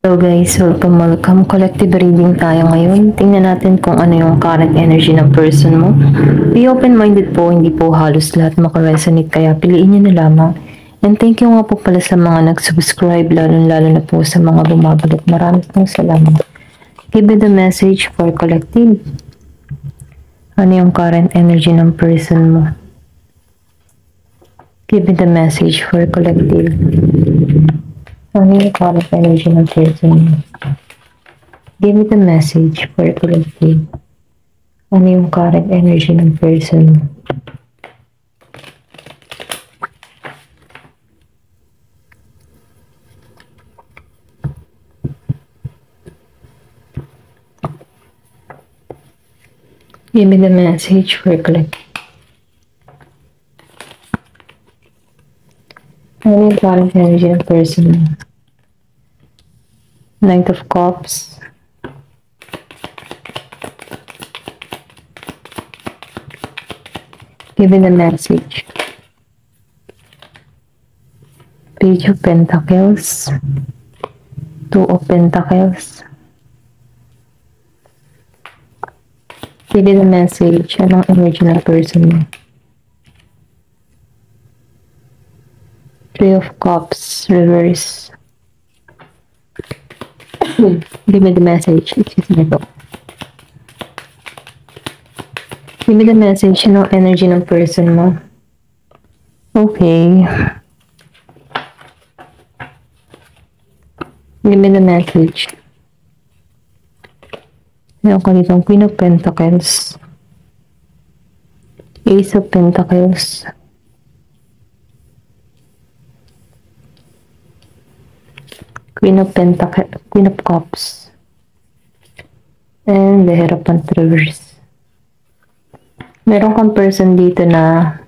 Hello guys, welcome. Collective reading tayo ngayon. Tingnan natin kung ano yung current energy ng person mo. Be open-minded po, hindi po halos lahat makaresonate kaya piliin nyo na lamang. And thank you nga po pala sa mga nag-subscribe, lalo na po sa mga bumabalik. Maraming pong salamat. Give me the message for collective. Ano yung current energy ng person mo? Give me the message for collective. Ano yung current energy ng person mo? Give me the message for collective. Ano yung current energy ng person mo? Give me the message for collective. Ano yung current energy ng person mo? Knight of Cups. Give me the message. Page of Pentacles. Two of Pentacles. Give me the message. Anong energy ng person mo? Three of Cups. Reverse. Give me the message. Excuse me po. Give me the message. Anong energy ng person mo? Okay. Give me the message. Meron ka dito Queen of Pentacles. Ace of Pentacles. Queen of Pentacles, Queen of Cups, and the Hierophant Reverse. Meron kang person dito na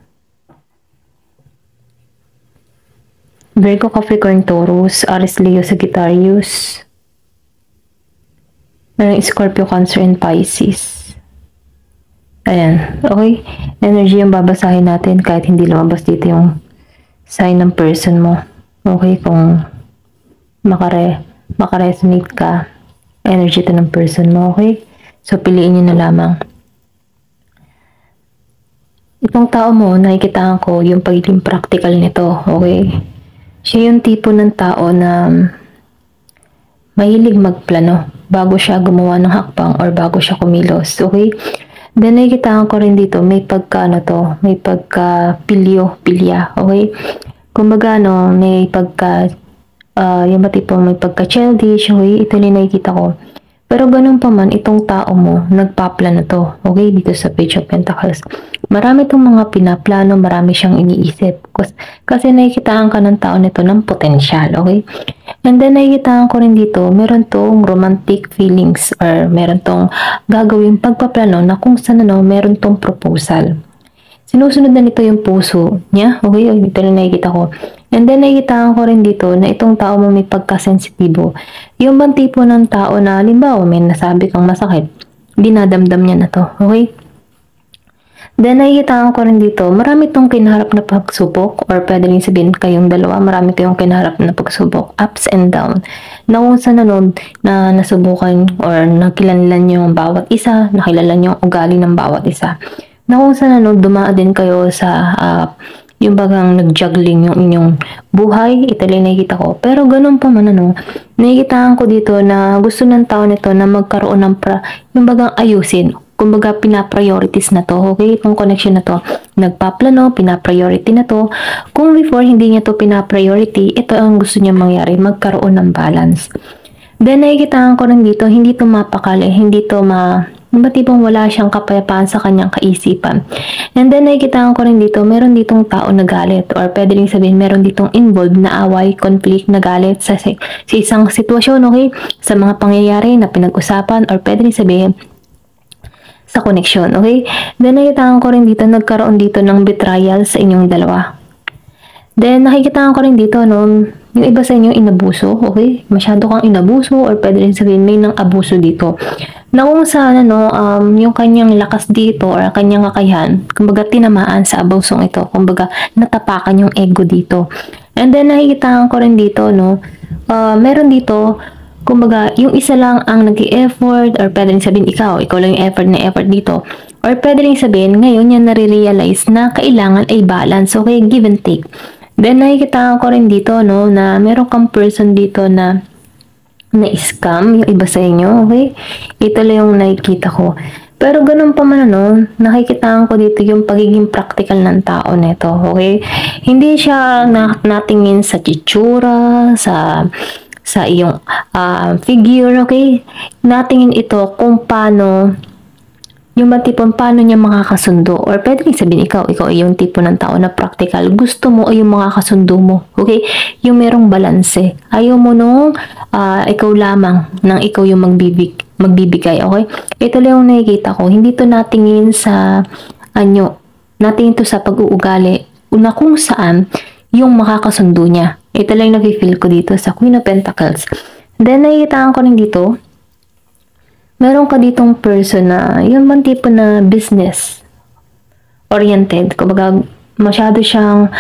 Virgo, Capricorn, Taurus, Aries, Leo, Sagittarius, Scorpio, Cancer, and Pisces. Ayan, okay. Energy yung babasahin natin kahit hindi lumabas dito yung sign ng person mo. Okay, kung makaresonate ka, energy to ng person mo, okay? So, piliin nyo na lamang. Itong tao mo, nakikitaan ko yung pagiging practical nito, okay? Siya yung tipo ng tao na mahilig magplano bago siya gumawa ng hakbang or bago siya kumilos, okay? Then, nakikitaan ko rin dito, may pagka pilya, okay? Kumbaga, may pagka yung tipo may pagka-childish, okay? Ito na nakikita ko. Pero ganun pa man, itong tao mo, nagpaplano to, okay? Dito sa Page of Pentacles. Marami itong mga pinaplano, marami siyang iniisip. Kasi nakikitaan ka ng tao nito ng potensyal, okay? And then, nakikitaan ko rin dito, meron tong romantic feelings or meron tong gagawin pagpaplano na kung saan meron tong proposal. Sinusunod na nito yung puso niya, okay? Ito na nakikita ko. And then, nakikita ko rin dito na itong tao mo may pagkasensitibo. Yung bang tipo ng tao na, halimbawa, may nasabi kang masakit, dinadamdam niya na to, okay? Then, nakikita ko rin dito, marami itong kinaharap na pagsubok, or pwede rin sabihin kayong dalawa, marami kayong kinaharap na pagsubok, ups and down, na kung saan na nasubukan, or nakilanlan nyo ang bawat isa, nakilala nyo ang ugali ng bawat isa. Na kung saan dumaan din kayo sa yung bagang nag-juggling yung inyong buhay, ito lang nakikita ko. Pero ganun pa man nakikitaan ko dito na gusto ng tao nito na magkaroon ng yung bagang ayusin. Kumbaga pina-priorities na to, okay? Itong connection na to, nagpaplano, pina-priority na to. Kung before hindi niya to pina-priority, ito ang gusto niya mangyari, magkaroon ng balance. Then nakikitaan ko rin dito, hindi to mapakali, hindi to tipong wala siyang kapayapaan sa kanyang kaisipan. And then, nakikita ko rin dito, meron ditong tao na galit or pwede rin sabihin, meron ditong involved na away, conflict na galit sa isang sitwasyon, okay? Sa mga pangyayari na pinag-usapan or pwede rin sabihin, sa connection, okay? Then, nakikita ko rin dito, nagkaroon dito ng betrayal sa inyong dalawa. Then, nakikita ko rin dito, yung iba sa inyo inabuso, okay? Masyado kang inabuso or pwede rin sabihin may nang abuso dito. Na kung saan, yung kanyang lakas dito or kanyang kakayahan, kumbaga tinamaan sa abusong ito. Kumbaga, natapakan yung ego dito. And then, nakikita ko rin dito, meron dito, Kumbaga, yung isa lang ang nag-i-effort or pwede rin sabihin ikaw lang yung effort dito. Or pwede rin sabihin, ngayon yan nare-realize na kailangan ay balance. Okay, give and take. Then, nakikita ko rin dito, no, na meron kang person dito na na-scam yung iba sa inyo, okay? Ito lang yung nakikita ko. Pero ganun pa man ano, nakikitaan ko dito yung pagiging practical ng tao nito, okay? Hindi siya natingin sa tsitsura, sa iyong figure, okay? Natingin ito kung paano yung mga tipong paano niya makakasundo or pwede rin sabihin ikaw ay yung tipo ng tao na practical. Gusto mo ay yung makakasundo mo. Okay? Yung merong balanse. Ayaw mo nung ikaw lamang nang ikaw yung magbibigay. Okay? Ito lang yung nakikita ko. Hindi to natingin sa natingin to sa pag-uugali na kung saan yung makakasundo niya. Ito lang yung nafe-feel ko dito sa Queen of Pentacles. Then nakikita ko rin dito meron ka ditong person na yung bang tipo na business oriented. Kumbaga, masyado siyang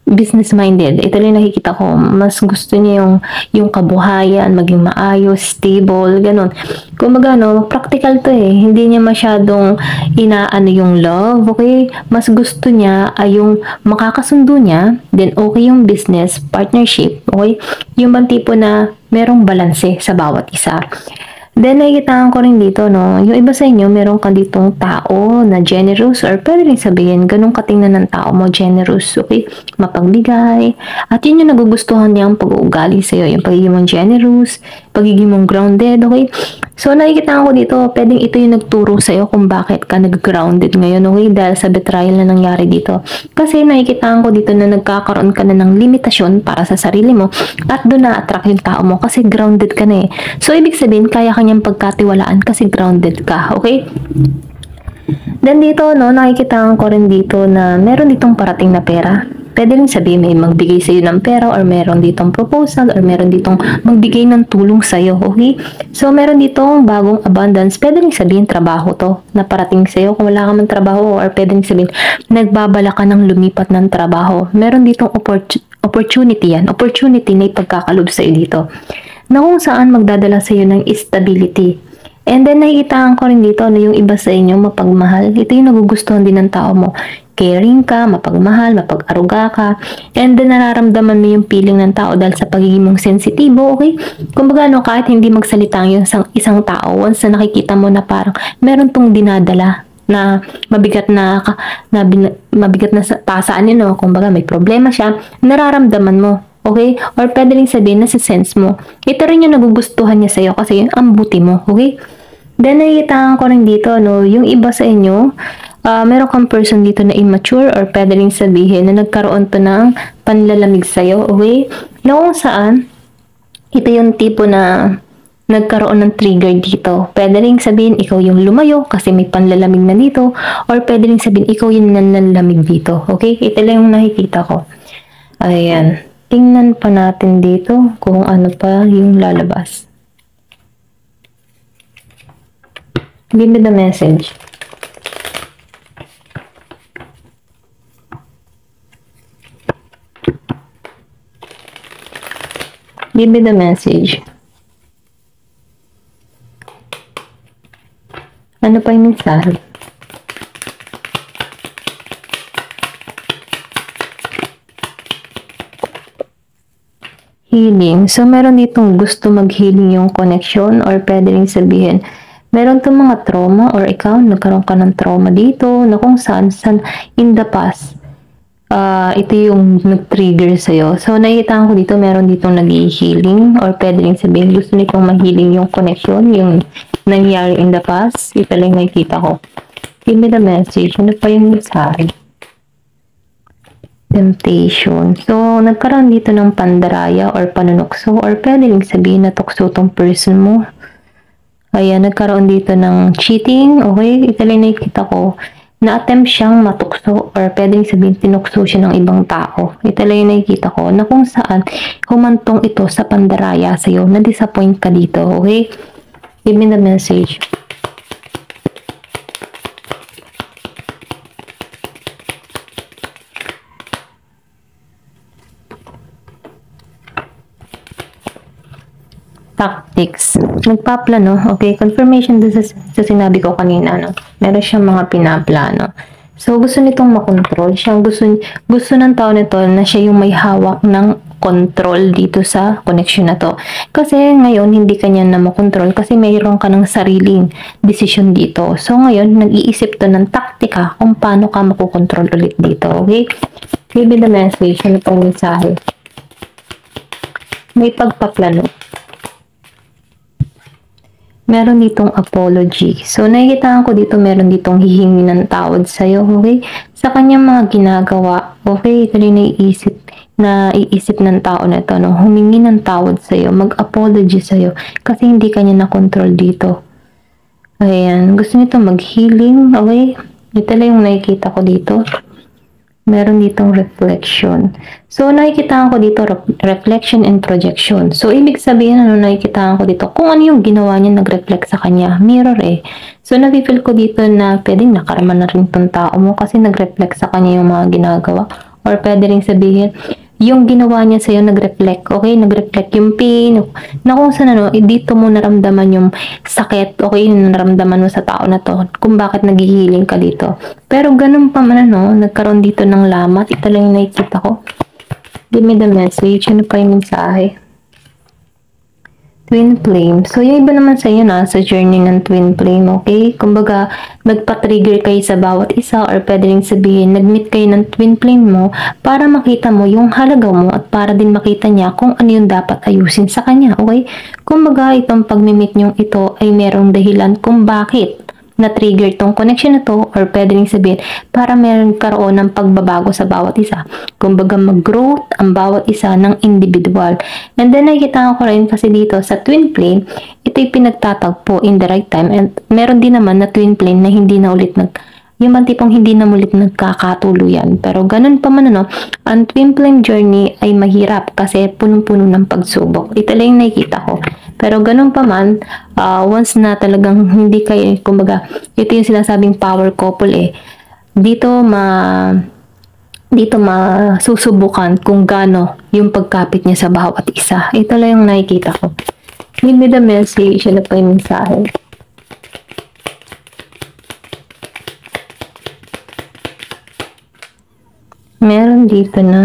business-minded. Ito lang nakikita ko. Mas gusto niya yung kabuhayan, maging maayos, stable, ganun. Kumbaga, no, practical to eh. Hindi niya masyadong inaano yung love, okay? Mas gusto niya ay yung makakasundo niya, then okay yung business, partnership, okay? Yung bang tipo na merong balanse sa bawat isa. Then, nakikita ko rin dito, no, yung iba sa inyo, meron ka ditong tao na generous or pwede rin sabihin, ganun katingnan ng tao mo, generous, okay? Mapagbigay. At yun yung nagugustuhan niyang pag-uugali sa'yo, yung pagiging mong generous, pagiging mong grounded, okay? So, nakikita ko dito, pwedeng ito yung nagturo sa'yo kung bakit ka nag-grounded ngayon, okay? Dahil sa betrayal na nangyari dito. Kasi nakikita ko dito na nagkakaroon ka na ng limitasyon para sa sarili mo at doon na-attract yung tao mo kasi grounded ka na eh. So, ibig sabihin, kaya kanyang pagkatiwalaan kasi grounded ka, okay? Then dito, no, nakikita ko rin dito na meron ditong parating na pera. Pwede rin sabihin may magbigay sa'yo ng pera or meron ditong proposal or meron ditong magbigay ng tulong sa'yo, okay? So, meron ditong bagong abundance. Pwede rin sabihin trabaho to na parating sa'yo kung wala ka man trabaho or pwede rin sabihin nagbabala ka ng lumipat ng trabaho. Meron ditong opportunity yan. Opportunity na ipagkakalob sa'yo dito na kung saan magdadala sa'yo ng stability. And then, nakikita ko rin dito na yung iba sa inyo mapagmahal. Ito yung nagugustuhan din ng tao mo. Caring ka, mapagmahal, mapag-aruga ka. And then, nararamdaman mo yung feeling ng tao dahil sa pagiging mong sensitibo, okay? Kumbaga, no, kahit hindi magsalita yung isang tao, once na nakikita mo na parang meron tong dinadala na mabigat na pasaan yun, no? Kumbaga, may problema siya, nararamdaman mo. Okay? Or pwede rin sabihin na sa sense mo. Ito rin yung nagugustuhan niya sa'yo kasi yung ang buti mo. Okay? Then, nakikita ko rin dito, no, yung iba sa inyo, meron kang person dito na immature or pwede rin sabihin na nagkaroon to ng panlalamig sa'yo. Okay? Na kung saan, ito yung tipo na nagkaroon ng trigger dito. Pwede rin sabihin, ikaw yung lumayo kasi may panlalamig na dito. Or pwede rin sabihin, ikaw yung nanlalamig dito. Okay? Ito lang yung nakikita ko. Ayan. Tingnan pa natin dito kung ano pa yung lalabas. Give me the message. Give me the message. Ano pa yung mensahe? Healing. So, meron ditong gusto mag-healing yung connection or pwede rin sabihin, meron itong mga trauma or ikaw, nagkaroon ka ng trauma dito na kung saan in the past, ito yung nag-trigger sa'yo. So, nakikita ko dito, meron ditong nag-healing or pwede rin sabihin, gusto nitong ma-healing yung connection, yung nangyari in the past. Ito lang nakikita ko. Give me the message. Ano pa yung mensahe? Temptation. So, nagkaroon dito ng pandaraya or panunokso or pwede rin sabihin na tukso tong person mo. Ayan, nagkaroon dito ng cheating. Okay, ito lang nakikita ko. Na-attempt siyang matukso or pwede rin sabihin tinukso siya ng ibang tao. Ito lang yung nakikita ko na kung saan humantong ito sa pandaraya sa'yo. Na-disappoint ka dito. Okay? Give me the message. tactics. Nagpaplano, okay, confirmation doon sa sinabi ko kanina, no? Meron siyang mga pinaplano. So, gusto nitong makontrol. Gusto ng tao nito na siya yung may hawak ng control dito sa connection na to. Kasi ngayon, hindi kanya na makontrol kasi mayroon ka ng sariling decision dito. So, ngayon, nag-iisip to ng taktika kung paano ka makukontrol ulit dito. Okay? Give me the message. Ano pang mensahe? May pagpaplano. Meron ditong apology. So, nakikita ko dito, meron ditong hihingi ng tawad sa'yo, okay? Sa kanyang mga ginagawa, okay? Ito rin naiisip ng tao na ito, no? Humingi ng tawad sa'yo, mag-apology sa'yo, kasi hindi kanya na-control dito. Ayan, gusto nito mag-healing, okay? Ito lang yung nakikita ko dito. Meron ditong reflection. So, nakikita ko dito, reflection and projection. So, ibig sabihin, ano nakikita ko dito? Kung ano yung ginawa niya, nag-reflect sa kanya. Mirror eh. So, nafe-feel ko dito na pwedeng nakarama na rin tong tao mo kasi nag-reflect sa kanya yung mga ginagawa. Or pwede rin sabihin, yung ginawa niya sa'yo nag-reflect, okay? Nag-reflect yung pain, na kung saan ano, dito mo naramdaman yung sakit, okay? Yung naramdaman mo sa tao na to, kung bakit naghihiling ka dito. Pero ganun pa man ano, nagkaroon dito ng lamat, ito lang yung nakikita ko. Give me the message, ano pa yung mensahe? Twin flame. So, yung iba naman sa iyo na, sa journey ng twin flame, okay? Kumbaga, nagpa-trigger kayo sa bawat isa or pwede rin sabihin, nag-meet kayo ng twin flame mo para makita mo yung halaga mo at para din makita niya kung ano yung dapat ayusin sa kanya, okay? Kumbaga, itong pag-meet nyong ito ay merong dahilan kung bakit na-trigger tong connection na to or pwede rin sabihin para meron karoon ng pagbabago sa bawat isa. Kumbaga mag-growth ang bawat isa ng individual. And then nakikita ko rin kasi dito sa twin flame, ito'y pinagtatagpo in the right time and meron din naman na twin flame na hindi na ulit yung mga tipong hindi na ulit nagkakatuluyan. Pero ganun pa man ano, ang twin flame journey ay mahirap kasi punong-puno ng pagsubok. Ito lang yung nakikita ko. Pero ganun pa man, once na talagang hindi kayo, kumbaga, ito yung sinasabing power couple eh. Dito masusubukan kung gaano yung pagkapit niya sa bawat isa. Ito lang yung nakikita ko. Give me the message. Ano pa yung mensahe? Meron dito na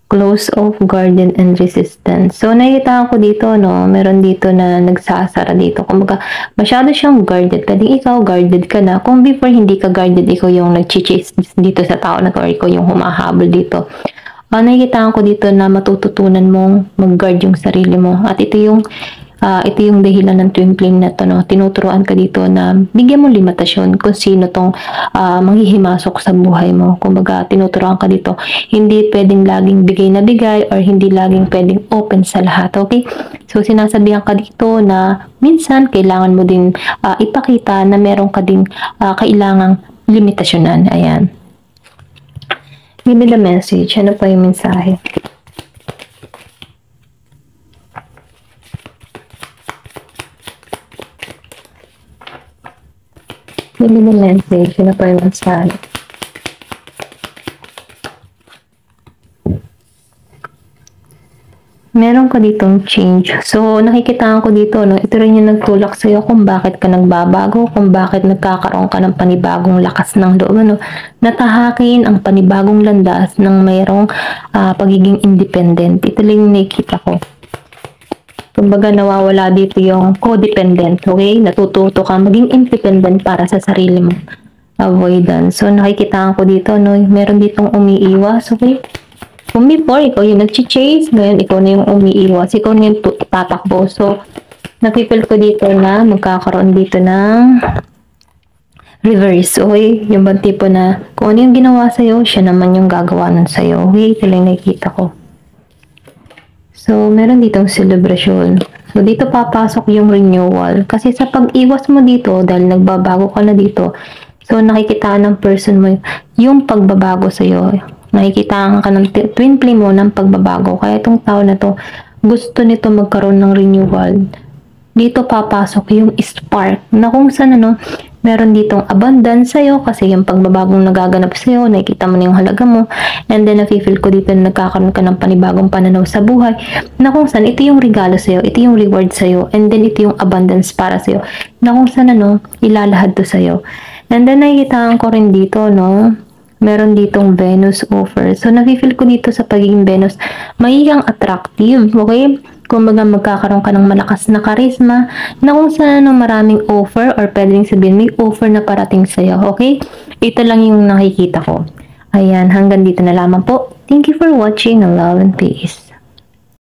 close off, guardian, and resistance. So, nakikita ko dito, no, meron dito na nagsasara dito. Kumbaga, masyado siyang guarded. Pwedeng ikaw, guarded ka na. Kung before hindi ka guarded, ikaw yung nag-chase dito sa tao na or ikaw yung humahabol dito. Nakikita ko dito na matututunan mong mag-guard yung sarili mo. At ito yung dahilan ng twin flame na to, no? Tinuturuan ka dito na bigyan mo limitasyon kung sino tong manghihimasok sa buhay mo. Kumbaga, tinuturuan ka dito, hindi pwedeng laging bigay na bigay or hindi laging pwedeng open sa lahat, okay? So, sinasabihan ka dito na minsan kailangan mo din ipakita na meron ka din kailangang limitasyonan. Ayan. Give me the message. Ano pa yung mensahe? Give me the message. Ano pa yung mensahe? Meron ka ditong change. So, nakikita ko dito, no? Ito rin yung nagtulak sa'yo kung bakit ka nagbabago, kung bakit nagkakaroon ka ng panibagong lakas ng loob, no? Natahakin ang panibagong landas ng mayroong pagiging independent. Ito lang yung nakikita ko. Kumbaga, nawawala dito yung codependent, okay? Natututo ka maging independent para sa sarili mo. Avoidance. So, nakikita ko dito, no? Meron ditong umiiwas, okay? Kung before, ikaw yung nag-chase, ngayon ikaw na yung umiiwas, ikaw na yung tatakbo. So, napipil ko dito na magkakaroon dito ng reverse, okay? Yung bang tipo na kung ano yung ginawa sa'yo, siya naman yung gagawa nun sa'yo, okay? Ito lang nakikita ko. So, meron ditong celebration. So, dito papasok yung renewal. Kasi sa pag-iwas mo dito, dahil nagbabago ka na dito, so, nakikita ng person mo yung pagbabago sa'yo. Nakikita ka ng twin flame mo ng pagbabago. Kaya itong tao na to, gusto nito magkaroon ng renewal. Dito papasok yung spark na kung saan ano, Meron ditong abundance sa'yo kasi yung pagbabagong nagaganap sa'yo, nakikita mo na yung halaga mo, and then nafe-feel ko dito na nagkakaroon ka ng panibagong pananaw sa buhay, na kung saan ito yung regalo sa'yo, ito yung reward sa'yo, and then ito yung abundance para sa'yo, na kung saan ilalahad to sa'yo. And then nakikita ko rin dito, meron ditong Venus offer. So, nafe-feel ko dito sa pagiging Venus, magiging attractive, okay? Kumbaga magkakaroon ka ng malakas na charisma na kung saan maraming offer or pwedeng sabihin may offer na parating sa'yo, okay? Ito lang yung nakikita ko. Ayan, hanggang dito na lamang po. Thank you for watching. Love and peace.